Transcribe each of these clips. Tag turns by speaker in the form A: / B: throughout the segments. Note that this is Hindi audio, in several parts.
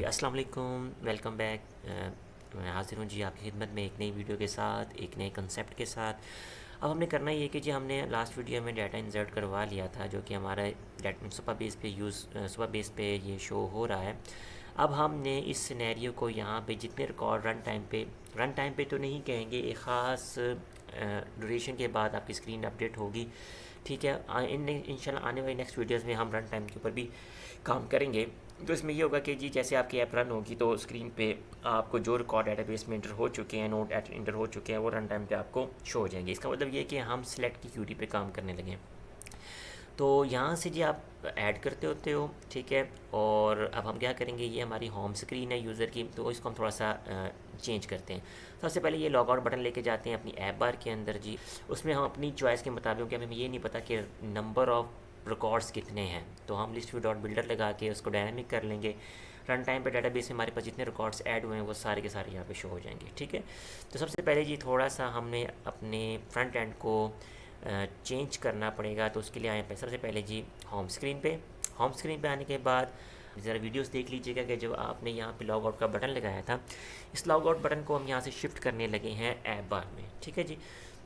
A: अस्सलाम वालेकुम, वेलकम बैक। मैं हाज़िर हूँ जी आपकी खिदमत में एक नई वीडियो के साथ, एक नए कंसेप्ट के साथ। अब हमने करना ये कि जी हमने लास्ट वीडियो में डाटा इंसर्ट करवा लिया था, जो कि हमारा सुपर बेस पे ये शो हो रहा है। अब हमने इस सिनेरियो को यहाँ पे जितने रिकॉर्ड रन टाइम पे तो नहीं कहेंगे, एक ख़ास ड्यूरेशन के बाद आपकी स्क्रीन अपडेट होगी। ठीक है, इंशाल्लाह आने वाली नेक्स्ट वीडियोज़ में हम रन टाइम के ऊपर भी काम करेंगे। तो इसमें ये होगा कि जी जैसे आपकी ऐप रन होगी तो स्क्रीन पे आपको जो रिकॉर्ड डेटाबेस में इंटर हो चुके हैं, नोट इंटर हो चुके हैं, वो रन टाइम पे आपको शो हो जाएंगे। इसका मतलब ये है कि हम सिलेक्ट की क्यूरी पे काम करने लगे। तो यहाँ से जी आप ऐड करते होते हो, ठीक है। और अब हम क्या करेंगे, ये हमारी होम स्क्रीन है यूज़र की, तो इसको हम थोड़ा सा चेंज करते हैं। सबसे पहले ये लॉग आउट बटन लेके जाते हैं अपनी ऐप बार के अंदर जी। उसमें हम अपनी चॉइस के मुताबिक, कि हमें ये नहीं पता कि नंबर ऑफ़ रिकॉर्ड्स कितने हैं, तो हम लिस्ट व्यू डॉट बिल्डर लगा के उसको डायनामिक कर लेंगे। रन टाइम पे डेटाबेस में हमारे पास जितने रिकॉर्ड्स ऐड हुए हैं वो सारे के सारे यहाँ पे शो हो जाएंगे, ठीक है। तो सबसे पहले जी थोड़ा सा हमने अपने फ्रंट एंड को चेंज करना पड़ेगा। तो उसके लिए आए पे सबसे पहले जी होम स्क्रीन पे आने के बाद ज़रा वीडियोस देख लीजिएगा कि जब आपने यहाँ पे लॉग आउट का बटन लगाया था, इस लॉग आउट बटन को हम यहाँ से शिफ्ट करने लगे हैं ऐप बार में, ठीक है जी।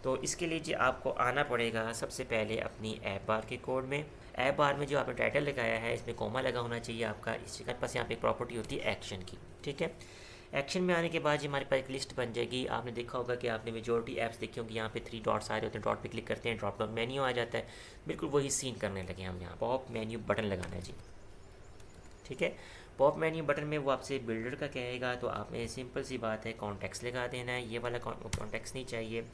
A: तो इसके लिए जी आपको आना पड़ेगा सबसे पहले अपनी ऐप बार के कोड में। ऐप बार में जो आपने टाइटल लगाया है इसमें कोमा लगा होना चाहिए आपका। इसके पास यहाँ पे एक प्रॉपर्टी होती है एक्शन की, ठीक है। एक्शन में आने के बाद जी हमारे पास एक लिस्ट बन जाएगी। आपने देखा होगा कि आपने मेजोरिटी ऐप्स देखी होंगी, यहाँ पे 3 डॉट्स आ रहे होते हैं, डॉट पे क्लिक करते हैं, ड्रॉप डाउन मेन्यू आ जाता है। बिल्कुल वही सीन करने लगे हम यहाँ पॉप मेन्यू बटन लगाना है जी, ठीक है। पॉप मेन्यू बटन में वो आपसे बिल्डर का कहेगा, तो आपने सिंपल सी बात है कॉन्टेक्स्ट लगा देना है। ये वाला कॉन्टेक्स्ट नहीं चाहिए।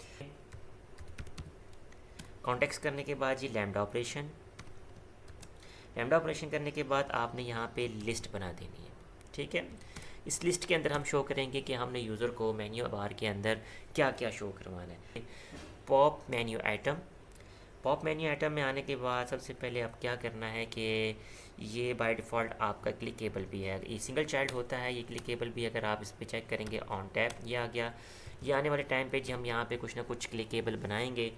A: कॉन्टेक्स्ट करने के बाद जी लैम्डा ऑपरेशन करने के बाद आपने यहाँ पे लिस्ट बना देनी है, ठीक है। इस लिस्ट के अंदर हम शो करेंगे कि हमने यूज़र को मेन्यू बार के अंदर क्या क्या शो करवाना है। पॉप मेन्यू आइटम में आने के बाद सबसे पहले अब क्या करना है कि ये बाय डिफ़ॉल्ट आपका क्लिकेबल भी है, ये सिंगल चाइल्ड होता है, ये क्लिकेबल भी। अगर आप इस पर चेक करेंगे ऑन टैप ये आ गया। ये आने वाले टाइम पे जी हम यहाँ पे कुछ ना कुछ क्लिकेबल बनाएंगे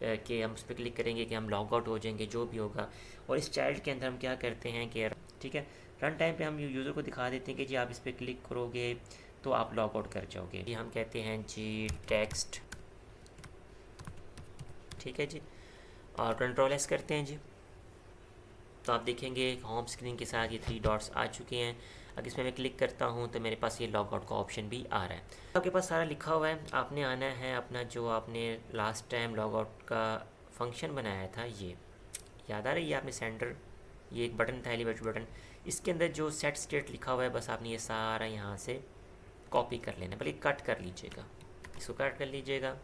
A: कि हम उस पर क्लिक करेंगे कि हम लॉग आउट हो जाएंगे, जो भी होगा। और इस चाइल्ड के अंदर हम क्या करते हैं कि ठीक है, रन टाइम पे हम यूज़र को दिखा देते हैं कि जी आप इस पर क्लिक करोगे तो आप लॉग आउट कर जाओगे। ये हम कहते हैं जी टेक्स्ट, ठीक है जी। और कंट्रोल एस करते हैं जी, तो आप देखेंगे होम स्क्रीन के साथ ये 3 डॉट्स आ चुके हैं। अगर इसमें मैं क्लिक करता हूँ तो मेरे पास ये लॉग आउट का ऑप्शन भी आ रहा है। आपके पास सारा लिखा हुआ है। आपने आना है अपना जो आपने लास्ट टाइम लॉग आउट का फंक्शन बनाया था, ये याद आ रही है आपने सेंटर, ये एक बटन था एलिवेट बटन, इसके अंदर जो सेट स्टेट लिखा हुआ है, बस आपने ये सारा यहाँ से कॉपी कर लेना, बल्कि कट कर लीजिएगा, इसको कट कर लीजिएगा।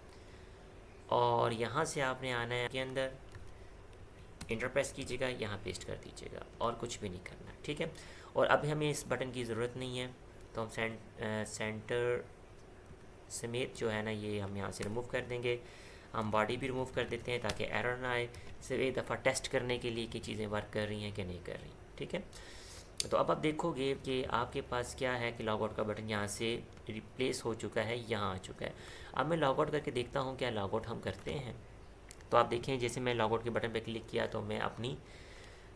A: और यहाँ से आपने आना है के अंदर, इंटर प्रेस कीजिएगा, यहाँ पेस्ट कर दीजिएगा, और कुछ भी नहीं करना, ठीक है। और अब हमें इस बटन की ज़रूरत नहीं है, तो हम सेंटर समेत जो है ना ये हम यहाँ से रिमूव कर देंगे। हम बॉडी भी रिमूव कर देते हैं ताकि एरर ना आए, सिर्फ एक दफ़ा टेस्ट करने के लिए कि चीज़ें वर्क कर रही हैं कि नहीं कर रही, ठीक है। तो अब आप देखोगे कि आपके पास क्या है कि लॉग आउट का बटन यहाँ से रिप्लेस हो चुका है, यहाँ आ चुका है। अब मैं लॉग आउट करके देखता हूँ क्या लॉग आउट हम करते हैं। तो आप देखें जैसे मैं लॉग आउट के बटन पर क्लिक किया तो मैं अपनी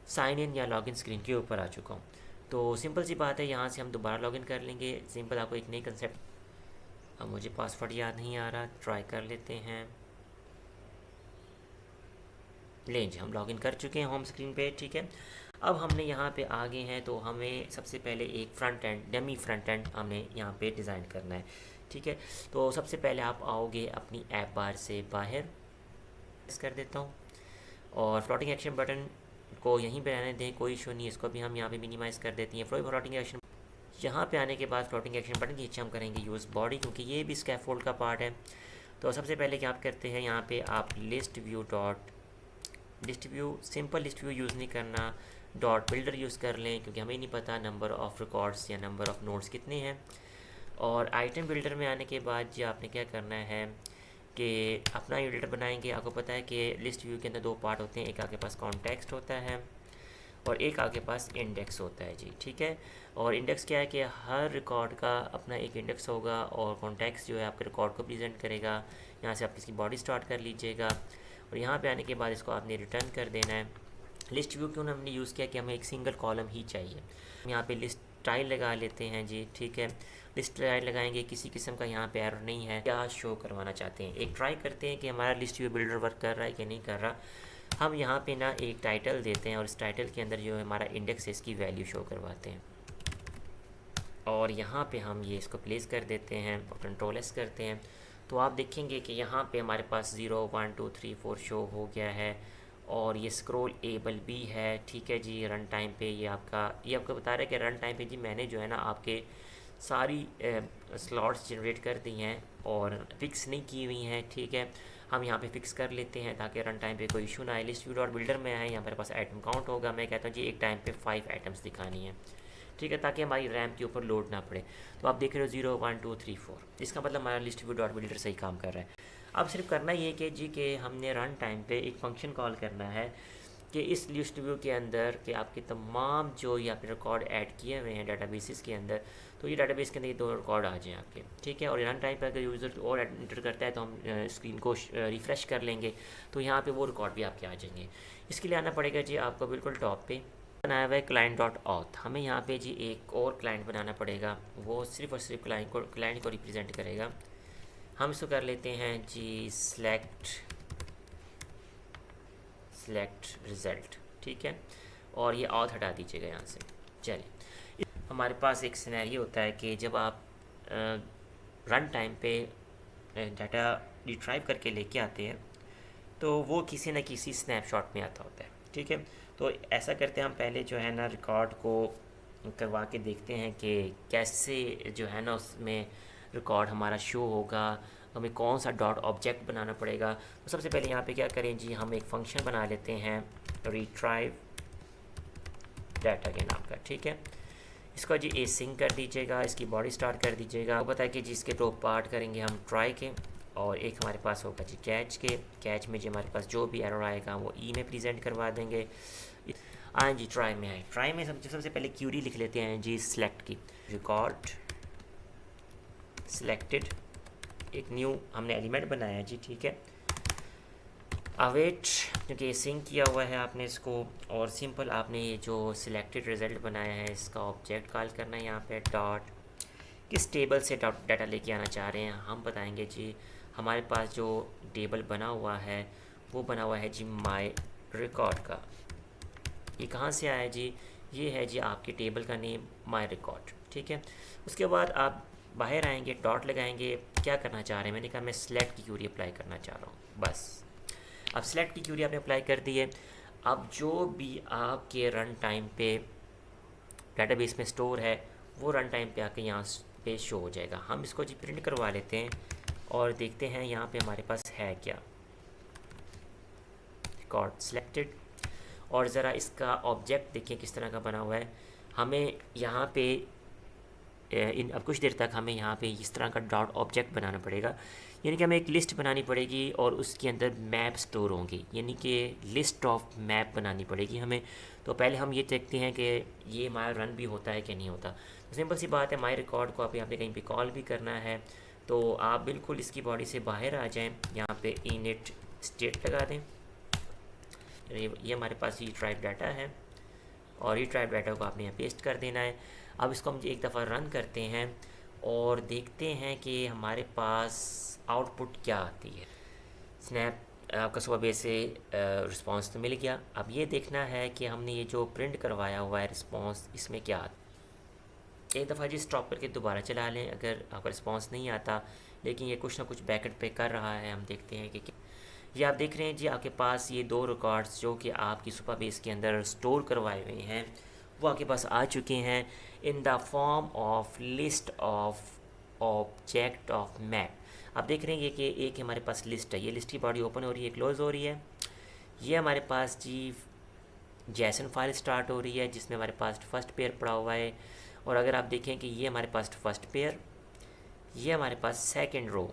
A: साइन इन या लॉगिन स्क्रीन के ऊपर आ चुका हूँ। तो सिंपल सी बात है, यहाँ से हम दोबारा लॉगिन कर लेंगे। सिंपल आपको एक नई कंसेप्ट, अब मुझे पासवर्ड याद नहीं आ रहा, ट्राई कर लेते हैं। लें जी, हम लॉगिन कर चुके हैं होम स्क्रीन पे, ठीक है। अब हमने यहाँ पे आ गए हैं, तो हमें सबसे पहले एक डमी फ्रंट एंड हमें यहाँ पे डिज़ाइन करना है, ठीक है। तो सबसे पहले आप आओगे अपनी ऐप बार से बाहर, कर देता हूँ, और फ्लोटिंग एक्शन बटन को यहीं पे रहने दें, कोई इशू नहीं। इसको भी हम यहाँ पे मिनिमाइज़ कर देते हैं। फ्लोटिंग एक्शन यहाँ पे आने के बाद फ्लोटिंग एक्शन बटन की नीचे हम करेंगे यूज़ बॉडी, क्योंकि ये भी स्कैफोल्ड का पार्ट है। तो सबसे पहले क्या आप करते हैं, यहाँ पे आप सिंपल लिस्ट व्यू यूज़ नहीं करना, डॉट बिल्डर यूज़ कर लें, क्योंकि हमें नहीं पता नंबर ऑफ़ रिकॉर्ड्स या नंबर ऑफ़ नोट्स कितने हैं। और आइटम बिल्डर में आने के बाद जी आपने क्या करना है कि अपना बिल्डर बनाएंगे। आपको पता है कि लिस्ट व्यू के अंदर 2 पार्ट होते हैं, एक आपके पास कॉन्टेक्स्ट होता है और एक आपके पास इंडेक्स होता है जी, ठीक है। और इंडेक्स क्या है कि हर रिकॉर्ड का अपना एक इंडेक्स होगा, और कॉन्टेक्स्ट जो है आपके रिकॉर्ड को प्रेजेंट करेगा। यहाँ से आप इसकी बॉडी स्टार्ट कर लीजिएगा, और यहाँ पे आने के बाद इसको आपने रिटर्न कर देना है। लिस्ट व्यू क्यों हमने यूज़ किया कि हमें एक सिंगल कॉलम ही चाहिए। यहाँ पे लिस्ट टाइल लगा लेते हैं जी, ठीक है। लिस्ट टाइल लगाएंगे, किसी किस्म का यहाँ पे एरर नहीं है। क्या शो करवाना चाहते हैं, एक ट्राई करते हैं कि हमारा लिस्ट व्यू बिल्डर वर्क कर रहा है कि नहीं कर रहा। हम यहाँ पे ना एक टाइटल देते हैं और इस टाइटल के अंदर जो हमारा इंडेक्स है इसकी वैल्यू शो करवाते हैं और यहाँ पे हम ये इसको प्लेस कर देते हैं और कंट्रोल एस करते हैं। तो आप देखेंगे कि यहाँ पे हमारे पास 0 1 2 3 4 शो हो गया है और ये स्क्रॉल एबल भी है, ठीक है जी। रन टाइम पे ये आपको बता रहा है कि रन टाइम पे जी मैंने जो है ना आपके सारी स्लॉट्स जनरेट कर दी हैं और फिक्स नहीं की हुई हैं, ठीक है। हम यहाँ पे फिक्स कर लेते हैं ताकि रन टाइम पे कोई इशू ना आए। लिस्ट व्यू डॉट बिल्डर में आए, यहाँ मेरे पास आइटम काउंट होगा। मैं कहता हूँ जी एक टाइम पे 5 आइटम्स दिखानी है, ठीक है, ताकि हमारी रैम के ऊपर लोड ना पड़े। तो आप देख रहे हो 0 1 2 3 4, इसका मतलब हमारा लिस्ट व्यू डॉट बिल्डर सही काम कर रहा है। अब सिर्फ करना ये कि जी कि हमने रन टाइम पे एक फंक्शन कॉल करना है कि इस लिस्ट व्यू के अंदर कि आपके तमाम जो ये आपने रिकॉर्ड ऐड किए हुए हैं डाटाबेसिस के अंदर, तो ये डाटाबेस के अंदर ये 2 रिकॉर्ड आ जाएँ आपके, ठीक है। और रन टाइम पर अगर यूज़र और एंटर करता है तो हम स्क्रीन को रिफ़्रेश कर लेंगे तो यहाँ पे वो रिकॉर्ड भी आपके आ जाएंगे। इसके लिए आना पड़ेगा जी आपको बिल्कुल टॉप पे बनाया हुआ है क्लाइंट डॉट ऑथ। हमें यहाँ पे जी एक और क्लाइंट बनाना पड़ेगा, वो सिर्फ और सिर्फ क्लाइंट को रिप्रेजेंट करेगा। हम इसको कर लेते हैं जी सेलेक्ट रिज़ल्ट, ठीक है। और ये ऑथ हटा दीजिएगा यहाँ से। चलिए, हमारे पास एक सिनेरियो होता है कि जब आप रन टाइम पे डाटा रिट्राइव करके लेके आते हैं तो वो किसी न किसी स्नैपशॉट में आता होता है, ठीक है। तो ऐसा करते हैं, हम पहले जो है ना रिकॉर्ड को करवा के देखते हैं कि कैसे जो है ना उसमें रिकॉर्ड हमारा शो होगा, हमें कौन सा डॉट ऑब्जेक्ट बनाना पड़ेगा। तो सबसे पहले यहाँ पे क्या करें जी, हम एक फ़ंक्शन बना लेते हैं रिट्राइव डाटा के नाम का, ठीक है। इसको जी एसिंक कर दीजिएगा, इसकी बॉडी स्टार्ट कर दीजिएगा। वो पता है कि जी इसके 2 पार्ट करेंगे हम, ट्राई के और एक हमारे पास होगा जी कैच में जी हमारे पास जो भी एरर आएगा वो ई में प्रेजेंट करवा देंगे। हाँ जी, ट्राई में है। ट्राई में सबसे पहले क्यूरी लिख लेते हैं जी सिलेक्ट की, रिकॉर्ड सिलेक्टेड, एक न्यू हमने एलिमेंट बनाया है जी, ठीक है। अवेट, क्योंकि सिंक किया हुआ है आपने इसको, और सिंपल आपने ये जो सिलेक्टेड रिज़ल्ट बनाया है इसका ऑब्जेक्ट कॉल करना है यहाँ पे डॉट। किस टेबल से डाटा लेके आना चाह रहे हैं हम बताएंगे जी। हमारे पास जो टेबल बना हुआ है वो बना हुआ है जी माई रिकॉर्ड का। ये कहाँ से आया जी, ये है जी आपके टेबल का नेम माई रिकॉर्ड, ठीक है। उसके बाद आप बाहर आएंगे, डॉट लगाएंगे, क्या करना चाह रहे हैं, मैंने कहा मैं सिलेक्ट की क्यूरी अप्लाई करना चाह रहा हूँ, बस। अब सिलेक्ट की क्यूरी आपने अप्लाई कर दी है। अब जो भी आपके रन टाइम पे डाटाबेस में स्टोर है वो रन टाइम पे आके यहाँ पे शो हो जाएगा। हम इसको जी प्रिंट करवा लेते हैं और देखते हैं यहाँ पे हमारे पास है क्या, रिकॉर्ड सिलेक्टेड। और ज़रा इसका ऑब्जेक्ट देखिए किस तरह का बना हुआ है। हमें यहाँ पे अब कुछ देर तक हमें यहाँ पे इस तरह का डॉट ऑब्जेक्ट बनाना पड़ेगा, यानी कि हमें एक लिस्ट बनानी पड़ेगी और उसके अंदर मैप स्टोर होंगी, यानी कि लिस्ट ऑफ मैप बनानी पड़ेगी हमें। तो पहले हम ये देखते हैं कि ये हमारा रन भी होता है कि नहीं होता। तो सिंपल सी बात है, माई रिकॉर्ड को आप यहाँ पे कहीं पे कॉल भी करना है तो आप बिल्कुल इसकी बॉडी से बाहर आ जाएँ, यहाँ पे इनिट स्टेट लगा दें। ये हमारे पास रिट्राइव डाटा है और रिट्राइव डाटा को आपने यहाँ पेस्ट कर देना है। अब इसको हम एक दफ़ा रन करते हैं और देखते हैं कि हमारे पास आउटपुट क्या आती है। स्नैप आपका सुबह बेस से रिस्पांस तो मिल गया। अब ये देखना है कि हमने ये जो प्रिंट करवाया हुआ है रिस्पांस, इसमें क्या आता है। एक दफ़ा जी स्टॉप करके दोबारा चला लें अगर आपका रिस्पांस नहीं आता, लेकिन ये कुछ ना कुछ बैकेट पे कर रहा है। हम देखते हैं कि ये आप देख रहे हैं जी आपके पास ये 2 रिकॉर्ड्स जो कि आपकी सुपर बेस के अंदर स्टोर करवाए हुए हैं वो आपके पास आ चुके हैं in the form of list of object of map. आप देख रहे हैं कि एक हमारे पास लिस्ट है, ये लिस्ट की बॉडी ओपन हो रही है, क्लोज़ हो रही है। ये हमारे पास जी जैसन फाइल स्टार्ट हो रही है जिसमें हमारे पास फर्स्ट पेयर पड़ा हुआ है। और अगर आप देखें कि ये हमारे पास फर्स्ट पेयर, ये हमारे पास सेकेंड रो,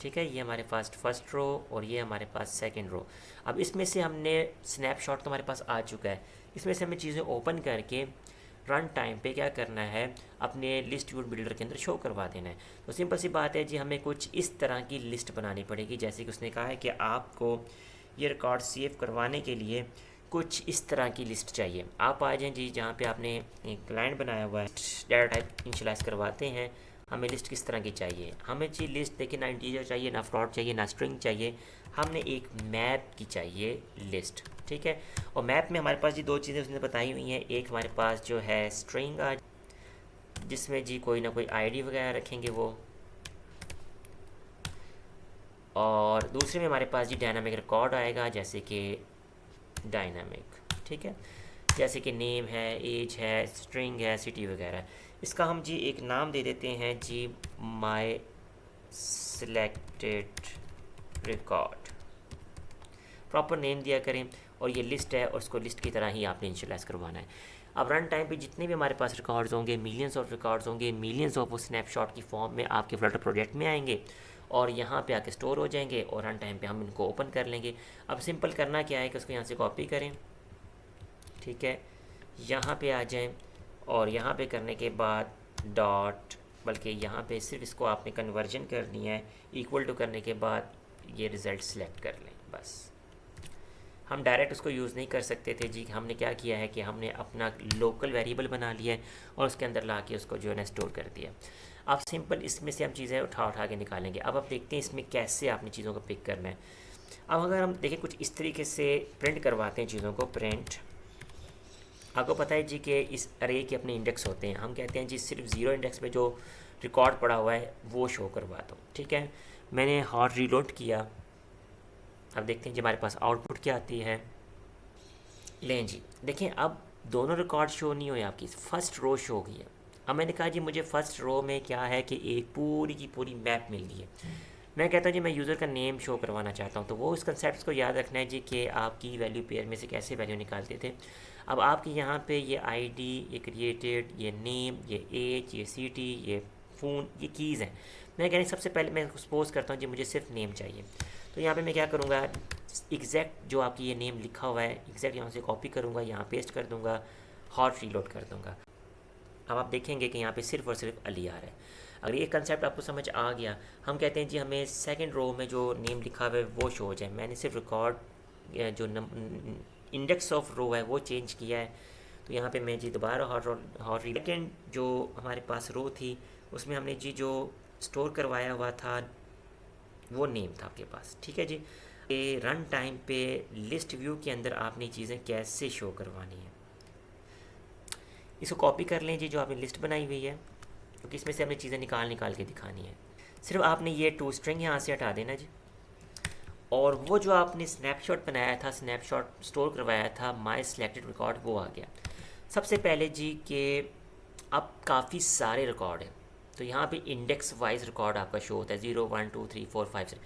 A: ठीक है, ये हमारे पास फर्स्ट रो और ये हमारे पास सेकंड रो। अब इसमें से हमने स्नैपशॉट तो हमारे पास आ चुका है, इसमें से हमें चीज़ें ओपन करके रन टाइम पे क्या करना है, अपने लिस्ट व्यू बिल्डर के अंदर शो करवा देना है। तो सिंपल सी बात है जी, हमें कुछ इस तरह की लिस्ट बनानी पड़ेगी। जैसे कि उसने कहा है कि आपको ये रिकॉर्ड सेव करवाने के लिए कुछ इस तरह की लिस्ट चाहिए। आप आ जाएँ जी जहाँ पे आपने एक क्लाइंट बनाया हुआ है, डाटा टाइप इनिशियलाइज़ करवाते हैं। हमें लिस्ट किस तरह की चाहिए? हमें जी लिस्ट देखिए, ना इंटीजर चाहिए, ना फ्लोट चाहिए, ना स्ट्रिंग चाहिए, हमने एक मैप की चाहिए लिस्ट, ठीक है। और मैप में हमारे पास जी दो चीज़ें उसने बताई हुई हैं। एक हमारे पास जो है स्ट्रिंग जिसमें जी कोई ना कोई आईडी वगैरह रखेंगे वो, और दूसरे में हमारे पास जी डायनामिक रिकॉर्ड आएगा, जैसे कि डायनामिक, ठीक है, जैसे कि नेम है, एज है, स्ट्रिंग है, सिटी वगैरह। इसका हम जी एक नाम दे देते हैं जी my selected record, proper name दिया करें। और ये लिस्ट है और उसको लिस्ट की तरह ही आपने इनिशियलाइज़ करवाना है। अब रन टाइम पे जितने भी हमारे पास रिकॉर्ड्स होंगे, मिलियंस ऑफ रिकॉर्ड्स होंगे, मिलियंस ऑफ वो स्नैपशॉट की फॉर्म में आपके फ्लटर प्रोजेक्ट में आएंगे और यहाँ पे आके स्टोर हो जाएंगे और रन टाइम पे हम इनको ओपन कर लेंगे। अब सिंपल करना क्या है कि उसको यहाँ से कॉपी करें, ठीक है, यहाँ पे आ जाएं और यहाँ पे करने के बाद डॉट, बल्कि यहाँ पे सिर्फ इसको आपने कन्वर्जन करनी है, इक्वल टू करने के बाद ये रिज़ल्ट सेलेक्ट कर लें बस। हम डायरेक्ट उसको यूज़ नहीं कर सकते थे जी। हमने क्या किया है कि हमने अपना लोकल वेरिएबल बना लिया है और उसके अंदर ला के उसको जो है ना स्टोर कर दिया। अब सिंपल इसमें से हम चीज़ें उठा उठा के निकालेंगे। अब आप देखते हैं इसमें कैसे आपने चीज़ों को पिक करना है। अब अगर हम देखें कुछ इस तरीके से प्रिंट करवाते हैं चीज़ों को, प्रिंट, आपको पता है जी कि इस अरे के अपने इंडेक्स होते हैं। हम कहते हैं जी सिर्फ ज़ीरो इंडेक्स पे जो रिकॉर्ड पड़ा हुआ है वो शो करवा दो, ठीक है। मैंने हॉट रीलोड किया, अब देखते हैं जी हमारे पास आउटपुट क्या आती है। लें जी, देखें अब दोनों रिकॉर्ड शो नहीं हुए, आपकी फ़र्स्ट रो शो गई है। अब मैंने कहा जी मुझे फ़र्स्ट रो में क्या है कि एक पूरी की पूरी मैप मिल गई है। मैं कहता हूँ जी मैं यूज़र का नेम शो करवाना चाहता हूँ, तो वो इस कंसेप्ट को याद रखना है जी कि आपकी वैल्यू पेयर में से कैसे वैल्यू निकालते थे। अब आपके यहाँ पे ये आईडी, ये क्रिएटेड, ये नेम, ये एज, ये सिटी, ये फ़ोन, ये कीज़ हैं। मैं कहने सबसे पहले मैं सपोज करता हूँ जी मुझे सिर्फ नेम चाहिए, तो यहाँ पे मैं क्या करूँगा, एग्जैक्ट जो आपकी ये नेम लिखा हुआ है एग्जैक्ट यहाँ से कॉपी करूँगा, यहाँ पेस्ट कर दूँगा, हॉट रीलोड कर दूँगा। अब आप देखेंगे कि यहाँ पे सिर्फ और सिर्फ अली आ रहा है। अगर ये कंसेप्ट आपको समझ आ गया, हम कहते हैं जी हमें सेकंड रो में जो नेम लिखा हुआ है वो शो हो जाए। मैंने सिर्फ रिकॉर्ड जो इंडेक्स ऑफ रो है वो चेंज किया है, तो यहाँ पे मैं जी दोबारा हॉट सेकेंड जो हमारे पास रो थी उसमें हमने जी जो स्टोर करवाया हुआ था वो नेम था आपके पास, ठीक है जी। ये रन टाइम पे लिस्ट व्यू के अंदर आपने चीज़ें कैसे शो करवानी है, इसको कॉपी कर लें जी जो आपने लिस्ट बनाई हुई है, क्योंकि इसमें से हमने चीज़ें निकाल निकाल के दिखानी है। सिर्फ आपने ये टू स्ट्रिंग यहाँ से हटा देना जी, और वो जो आपने स्नैपशॉट बनाया था, स्नैपशॉट स्टोर करवाया था माय सिलेक्टेड रिकॉर्ड, वो आ गया। सबसे पहले जी कि अब काफ़ी सारे रिकॉर्ड हैं, तो यहाँ पे इंडेक्स वाइज रिकॉर्ड आपका शो होता है 0 1 2 3 4 5 6।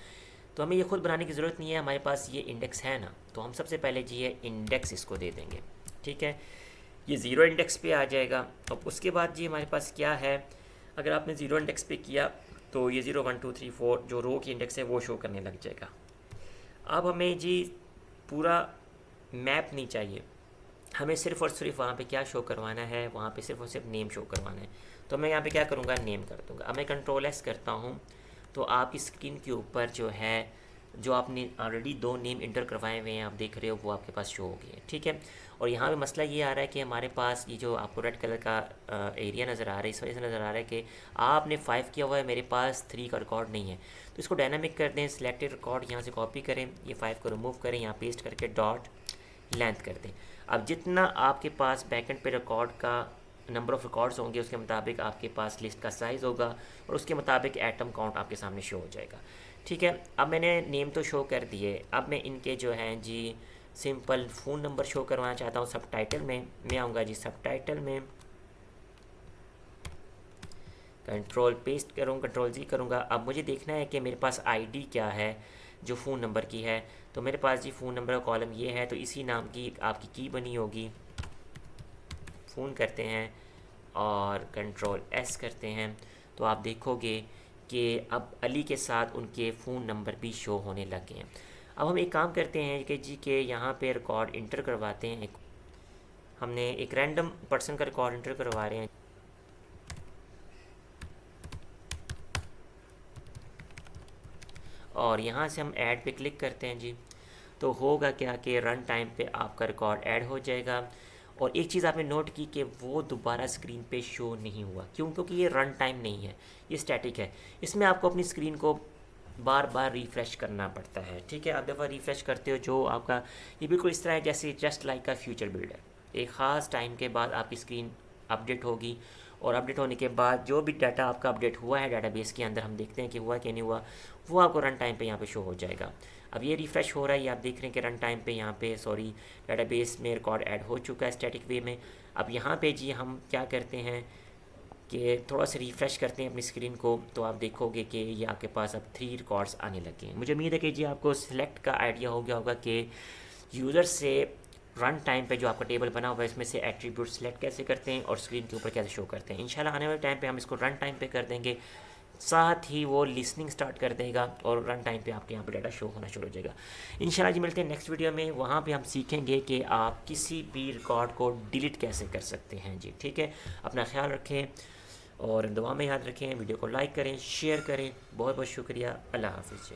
A: तो हमें ये खुद बनाने की ज़रूरत नहीं है, हमारे पास ये इंडेक्स है ना, तो हम सबसे पहले जी ये इंडेक्स इसको दे देंगे, ठीक है। ये ज़ीरो इंडेक्स पे आ जाएगा। अब उसके बाद जी हमारे पास क्या है, अगर आपने ज़ीरो इंडेक्स पे किया तो ये 0 1 2 3 4 जो रो की इंडेक्स है वो शो करने लग जाएगा। अब हमें जी पूरा मैप नहीं चाहिए, हमें सिर्फ़ और सिर्फ वहाँ पे क्या शो करवाना है, वहाँ पे सिर्फ और सिर्फ नेम शो करवाना है। तो मैं यहाँ पे क्या करूँगा, नेम कर दूँगा। अब मैं कंट्रोल एस करता हूँ तो आपकी स्क्रीन के ऊपर जो है, जो आपने ऑलरेडी दो नेम इंटर करवाए हुए हैं आप देख रहे हो, वो आपके पास शो हो गए हैं, ठीक है। और यहाँ पे मसला ये आ रहा है कि हमारे पास ये जो आपको रेड कलर का एरिया नज़र आ रहा है, इस वजह से नज़र आ रहा है कि आपने 5 किया हुआ है, मेरे पास 3 का रिकॉर्ड नहीं है। तो इसको डायनामिक कर दें, सिलेक्टेड रिकॉर्ड यहाँ से कॉपी करें, ये 5 को रिमूव करें, यहाँ पेस्ट करके डॉट लेंथ कर दें। अब जितना आपके पास बैकेंड पे रिकॉर्ड का नंबर ऑफ़ रिकॉर्ड्स होंगे उसके मुताबिक आपके पास लिस्ट का साइज़ होगा और उसके मुताबिक एटम काउंट आपके सामने शो हो जाएगा, ठीक है। अब मैंने नेम तो शो कर दिए, अब मैं इनके जो हैं जी सिंपल फ़ोन नंबर शो करवाना चाहता हूँ। सब टाइटल में मैं आऊँगा जी, सब टाइटल में कंट्रोल पेस्ट करूँ, कंट्रोल जी करूँगा। अब मुझे देखना है कि मेरे पास आईडी क्या है जो फ़ोन नंबर की है, तो मेरे पास जी फ़ोन नंबर का कॉलम ये है, तो इसी नाम की आपकी की बनी होगी। फ़ोन करते हैं और कंट्रोल एस करते हैं, तो आप देखोगे कि अब अली के साथ उनके फ़ोन नंबर भी शो होने लग गए हैं। अब हम एक काम करते हैं कि जी के यहाँ पे रिकॉर्ड इंटर करवाते हैं, हमने एक रैंडम पर्सन का रिकॉर्ड इंटर करवा रहे हैं। और यहाँ से हम ऐड पे क्लिक करते हैं जी, तो होगा क्या कि रन टाइम पे आपका रिकॉर्ड ऐड हो जाएगा। और एक चीज़ आपने नोट की कि वो दोबारा स्क्रीन पे शो नहीं हुआ, क्यों? क्योंकि ये रन टाइम नहीं है, ये स्टैटिक है। इसमें आपको अपनी स्क्रीन को बार बार रिफ़्रेश करना पड़ता है, ठीक है। आप दफ़ा रिफ़्रेश करते हो जो आपका, ये बिल्कुल इस तरह है जैसे जस्ट लाइक का फ्यूचर बिल्डर। एक ख़ास टाइम के बाद आपकी स्क्रीन अपडेट होगी, और अपडेट होने के बाद जो भी डाटा आपका अपडेट हुआ है डाटाबेस के अंदर, हम देखते हैं कि हुआ कि नहीं हुआ, वो आपको रन टाइम पे यहाँ पे शो हो जाएगा। अब ये रिफ़्रेश हो रहा है, ये आप देख रहे हैं कि रन टाइम पे यहाँ पे डाटाबेस में रिकॉर्ड ऐड हो चुका है स्टैटिक वे में। अब यहाँ पे जी हम क्या करते हैं कि थोड़ा सा रिफ़्रेश करते हैं अपनी स्क्रीन को, तो आप देखोगे कि ये आपके पास अब 3 रिकॉर्ड्स आने लगे हैं। मुझे उम्मीद है कि जी आपको सिलेक्ट का आइडिया हो गया होगा कि यूज़र से रन टाइम पे जो आपका टेबल बना हुआ है इसमें से एट्रीब्यूट सेलेक्ट कैसे करते हैं और स्क्रीन के ऊपर कैसे शो करते हैं। इंशाल्लाह आने वाले टाइम पे हम इसको रन टाइम पे कर देंगे, साथ ही वो लिसनिंग स्टार्ट कर देगा और रन टाइम पे आपके यहाँ पे डाटा शो होना शुरू हो जाएगा। इंशाल्लाह जी मिलते हैं नेक्स्ट वीडियो में, वहाँ पे हम सीखेंगे कि आप किसी भी रिकॉर्ड को डिलीट कैसे कर सकते हैं जी, ठीक है। अपना ख्याल रखें और दुआ में याद रखें, वीडियो को लाइक करें, शेयर करें। बहुत बहुत शुक्रिया, अल्लाह हाफ़िज़ जी।